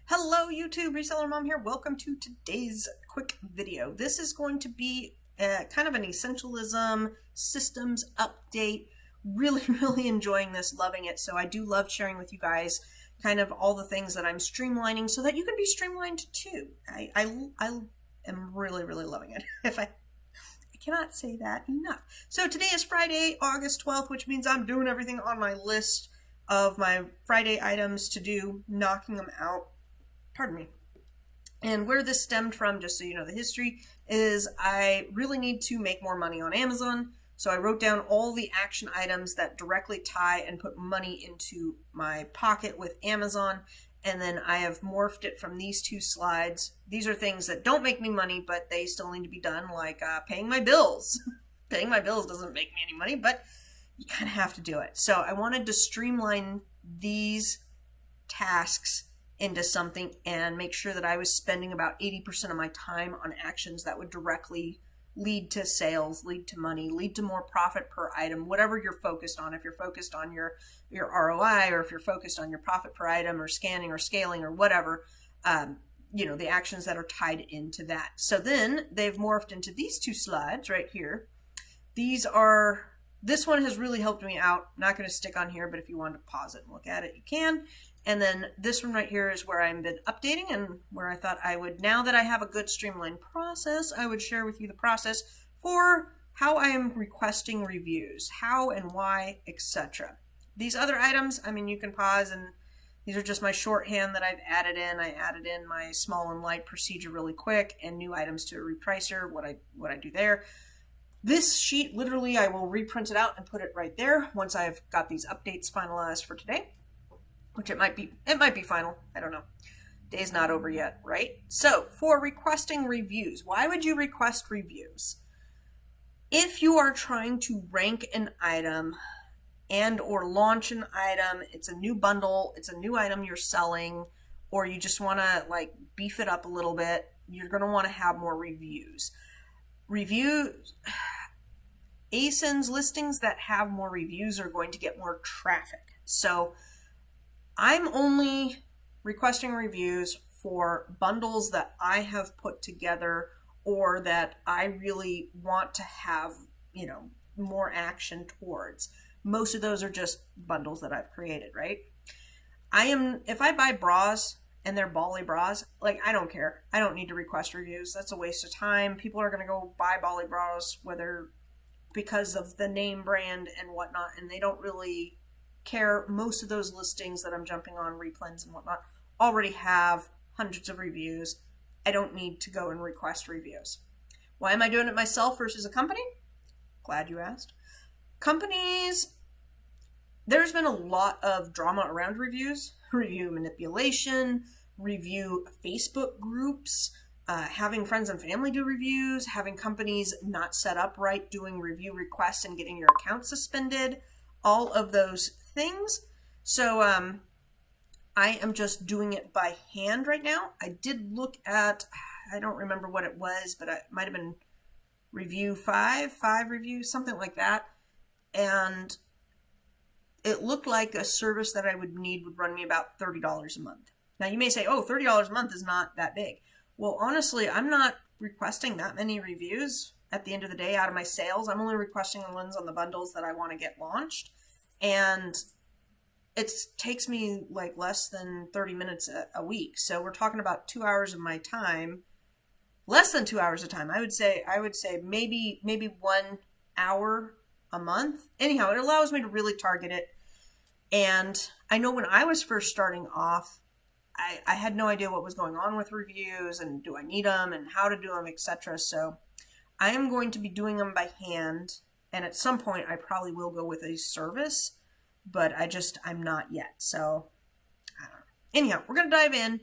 Hello YouTube, Reseller Mom here. Welcome to today's quick video. This is going to be kind of an essentialism systems update. Really enjoying this, loving it. So I do love sharing with you guys kind of all the things that I'm streamlining so that you can be streamlined too. I am really loving it. I cannot say that enough. So today is Friday, August 12th, which means I'm doing everything on my list of my Friday items to do, knocking them out. Pardon me. And where this stemmed from, just so you know the history, is I really need to make more money on Amazon. So I wrote down all the action items that directly tie and put money into my pocket with Amazon. And then I have morphed it from these two slides. These are things that don't make me money, but they still need to be done, like paying my bills. Paying my bills doesn't make me any money, but you kind of have to do it. So I wanted to streamline these tasks into something and make sure that I was spending about 80% of my time on actions that would directly lead to sales, lead to money, lead to more profit per item, whatever you're focused on. If you're focused on your ROI, or if you're focused on your profit per item or scanning or scaling or whatever, the actions that are tied into that. So then they've morphed into these two slides right here. This one has really helped me out. I'm not going to stick on here, but if you want to pause it and look at it, you can. And then this one right here is where I've been updating and where I thought I would, now that I have a good streamlined process, I would share with you the process for how I am requesting reviews, how and why, etc. These other items, I mean, you can pause, and these are just my shorthand that I've added in. I added in my small and light procedure really quick and new items to a repricer, what I do there. This sheet, literally, I will reprint it out and put it right there once I've got these updates finalized for today. Which it might be final. I don't know. Day's not over yet, right? So for requesting reviews, why would you request reviews? If you are trying to rank an item and or launch an item, it's a new bundle, it's a new item you're selling, or you just want to like beef it up a little bit, you're going to want to have more reviews. ASINs, listings that have more reviews, are going to get more traffic. So I'm only requesting reviews for bundles that I have put together or that I really want to have, more action towards. Most of those are just bundles that I've created, right? If I buy bras and they're Bali bras, like, I don't care. I don't need to request reviews. That's a waste of time. People are going to go buy Bali bras, whether because of the name brand and whatnot, and they don't really care. Most of those listings that I'm jumping on, replens and whatnot, already have hundreds of reviews. I don't need to go and request reviews. Why am I doing it myself versus a company? Glad you asked. Companies, there's been a lot of drama around reviews, review manipulation, review Facebook groups, having friends and family do reviews, having companies not set up right, doing review requests and getting your account suspended, all of those things. So I am just doing it by hand right now. I did look at, I don't remember what it was, but it might have been review five reviews, something like that. And it looked like a service that I would need would run me about $30 a month. Now you may say, oh, $30 a month is not that big. Well, honestly, I'm not requesting that many reviews at the end of the day out of my sales. I'm only requesting the ones on the bundles that I want to get launched. And it takes me like less than 30 minutes a week. So we're talking about 2 hours of my time, less than 2 hours of time. I would say maybe 1 hour a month. Anyhow, it allows me to really target it. And I know when I was first starting off, I had no idea what was going on with reviews and do I need them and how to do them, etc. So I am going to be doing them by hand. And at some point, I probably will go with a service, but I'm not yet. So, I don't know. Anyhow, we're going to dive in.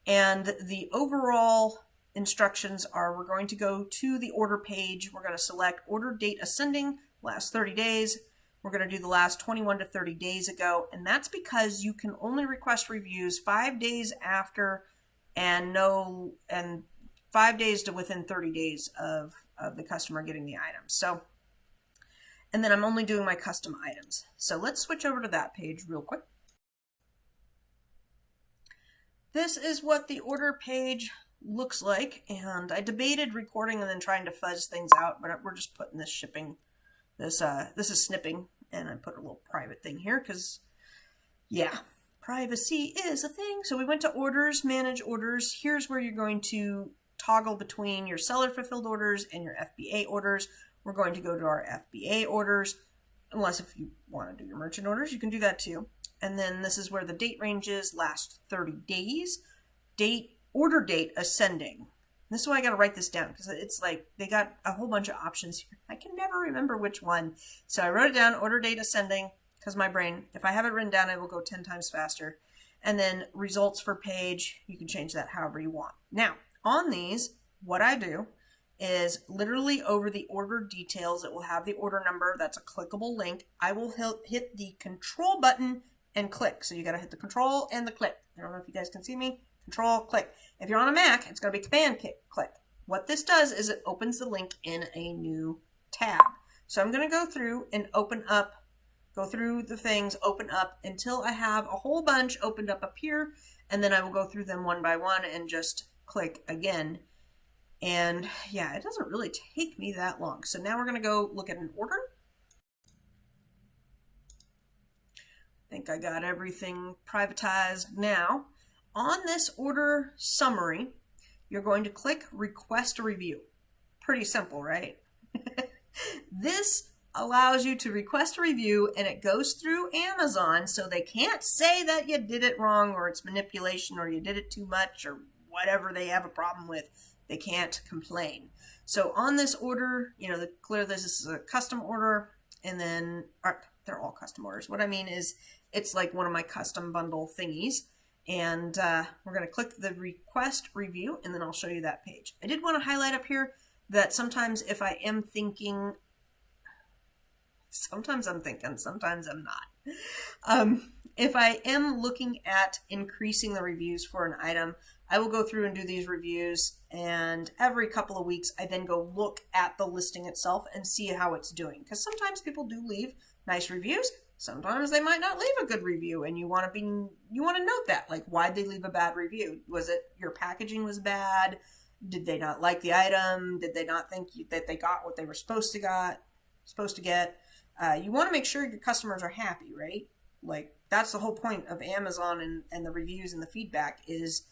And the overall instructions are, we're going to go to the order page. We're going to select order date ascending, last 30 days. We're going to do the last 21 to 30 days ago. And that's because you can only request reviews 5 days after and 5 days to within 30 days of the customer getting the item. So, and then I'm only doing my custom items. So let's switch over to that page real quick. this is what the order page looks like, and I debated recording and then trying to fuzz things out, but we're just putting this shipping, this is snipping, and I put a little private thing here because, yeah, privacy is a thing. So we went to orders, manage orders. Here's where you're going to toggle between your seller fulfilled orders and your FBA orders. We're going to go to our FBA orders, unless if you want to do your merchant orders, you can do that too. And then this is where the date range is, last 30 days, order date ascending. This is why I got to write this down because it's like they got a whole bunch of options here. I can never remember which one. So I wrote it down, order date ascending, because my brain, if I have it written down, it will go 10 times faster. And then results for page, you can change that however you want. Now, on these, what I do is literally over the order details, it will have the order number. That's a clickable link. I will hit the control button and click. So you got to hit the control and the click. I don't know if you guys can see me. Control, click. If you're on a Mac, it's going to be command click. What this does is it opens the link in a new tab. So I'm going to go through and go through the things, open up until I have a whole bunch opened up here. And then I will go through them one by one and just click again. And yeah, it doesn't really take me that long. So now we're going to go look at an order. I think I got everything privatized now. On this order summary, you're going to click request a review. Pretty simple, right? This allows you to request a review and it goes through Amazon, so they can't say that you did it wrong or it's manipulation or you did it too much or whatever they have a problem with. They can't complain. So on this order, you know, clear this is a custom order, and then they're all custom orders. What I mean is it's like one of my custom bundle thingies. And we're going to click the request review, and then I'll show you that page. I did want to highlight up here that sometimes if I am thinking, sometimes I'm thinking, sometimes I'm not. If I am looking at increasing the reviews for an item, I will go through and do these reviews, and every couple of weeks I then go look at the listing itself and see how it's doing. Because sometimes people do leave nice reviews. Sometimes they might not leave a good review, and you want to note that, like, why'd they leave a bad review? Was it your packaging was bad? Did they not like the item? Did they not think that they got what they were supposed to get? You want to make sure your customers are happy, right? Like, that's the whole point of Amazon and the reviews and the feedback is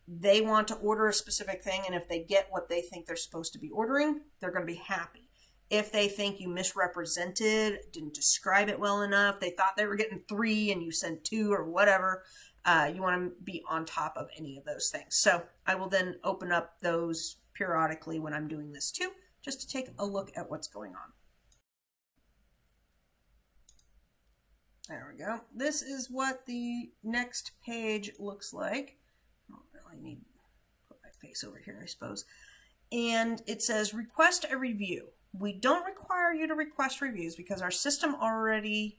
they want to order a specific thing, and if they get what they think they're supposed to be ordering, they're going to be happy. If they think you misrepresented, didn't describe it well enough, they thought they were getting 3 and you sent 2 or whatever, you want to be on top of any of those things. So I will then open up those periodically when I'm doing this too, just to take a look at what's going on. There we go. This is what the next page looks like. I don't really need to put my face over here, I suppose. And it says request a review. We don't require you to request reviews because our systems already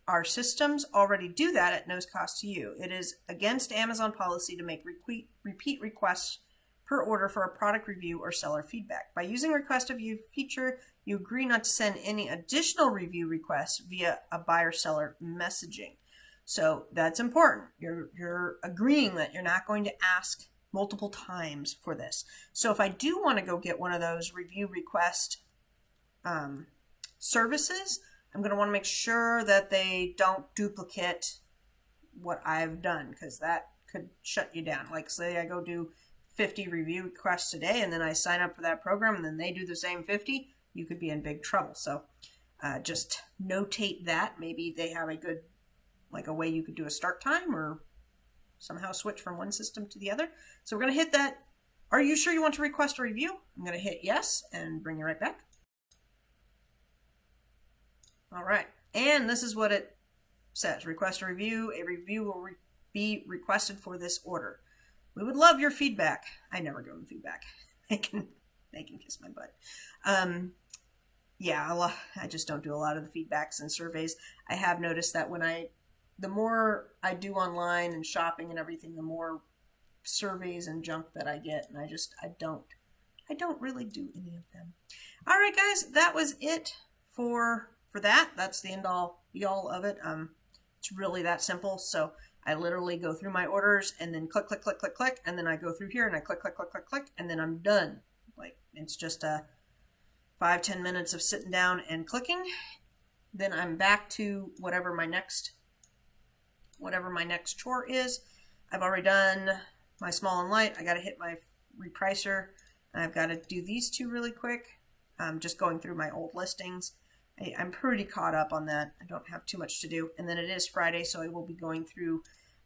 do that at no cost to you. It is against Amazon policy to make repeat requests per order for a product review or seller feedback. By using request a review feature, you agree not to send any additional review requests via a buyer-seller messaging. So that's important. You're agreeing that you're not going to ask multiple times for this. So if I do want to go get one of those review request services, I'm going to want to make sure that they don't duplicate what I've done, because that could shut you down. Like, say I go do 50 review requests a day and then I sign up for that program and then they do the same 50, you could be in big trouble. So just notate that. Maybe they have a good, like a way you could do a start time or somehow switch from one system to the other. So we're going to hit that. Are you sure you want to request a review? I'm going to hit yes and bring you right back. All right. And this is what it says. Request a review. A review will be requested for this order. We would love your feedback. I never give them feedback. They can kiss my butt. Yeah, I just don't do a lot of the feedbacks and surveys. I have noticed that the more I do online and shopping and everything, the more surveys and junk that I get, and I don't really do any of them. All right, guys, that was it for that. That's the end all be all of it. It's really that simple. So I literally go through my orders and then click, click, click, click, click, and then I go through here and I click, click, click, click, click, and then I'm done. Like, it's just a 5-10 minutes of sitting down and clicking. Then I'm back to whatever my next chore is. I've already done my small and light. I got to hit my repricer. I've got to do these two really quick. I'm just going through my old listings. I'm pretty caught up on that. I don't have too much to do. And then it is Friday, so I will be going through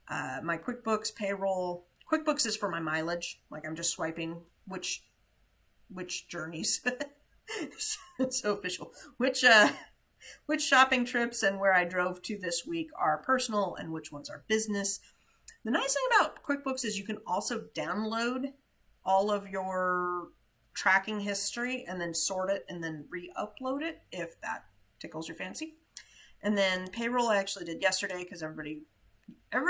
my QuickBooks, payroll. QuickBooks is for my mileage. Like, I'm just swiping which journeys. So official. Which shopping trips and where I drove to this week are personal and which ones are business. The nice thing about QuickBooks is you can also download all of your tracking history and then sort it and then re-upload it if that tickles your fancy. And then payroll I actually did yesterday because everybody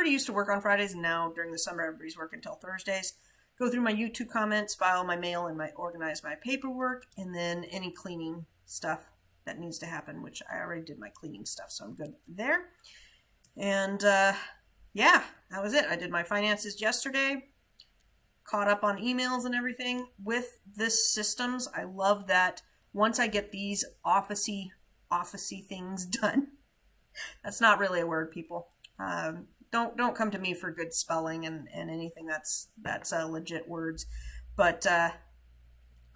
used to work on Fridays, and now during the summer everybody's working until Thursdays. Go through my YouTube comments, file my mail, and organize my paperwork, and then any cleaning stuff that needs to happen, which I already did my cleaning stuff, so I'm good there. And yeah, that was it. I did my finances yesterday, caught up on emails and everything. With this systems, I love that once I get these officey things done. That's not really a word, people. Don't come to me for good spelling and anything that's legit words. But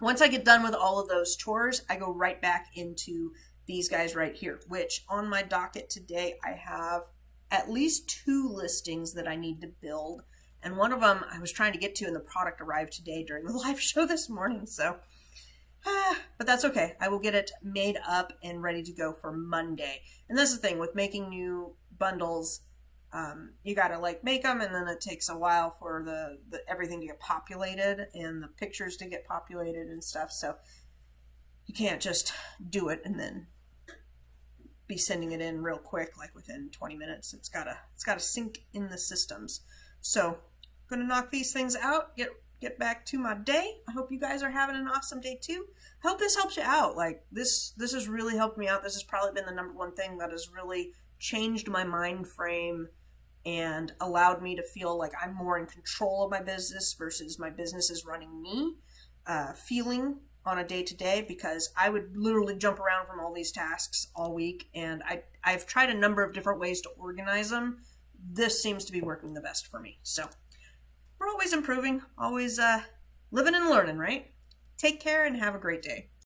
once I get done with all of those chores, I go right back into these guys right here, which on my docket today, I have at least 2 listings that I need to build. And one of them I was trying to get to, and the product arrived today during the live show this morning. So, but that's okay. I will get it made up and ready to go for Monday. And that's the thing with making new bundles. You gotta like make them, and then it takes a while for the everything to get populated and the pictures to get populated and stuff. So you can't just do it and then be sending it in real quick, like within 20 minutes. It's gotta sync in the systems. So I'm gonna knock these things out, get back to my day. I hope you guys are having an awesome day too. I hope this helps you out. Like this has really helped me out. This has probably been the #1 thing that has really changed my mind frame and allowed me to feel like I'm more in control of my business versus my business is running me, feeling on a day-to-day, because I would literally jump around from all these tasks all week, and I've tried a number of different ways to organize them. This seems to be working the best for me. So we're always improving, always living and learning, right? Take care and have a great day.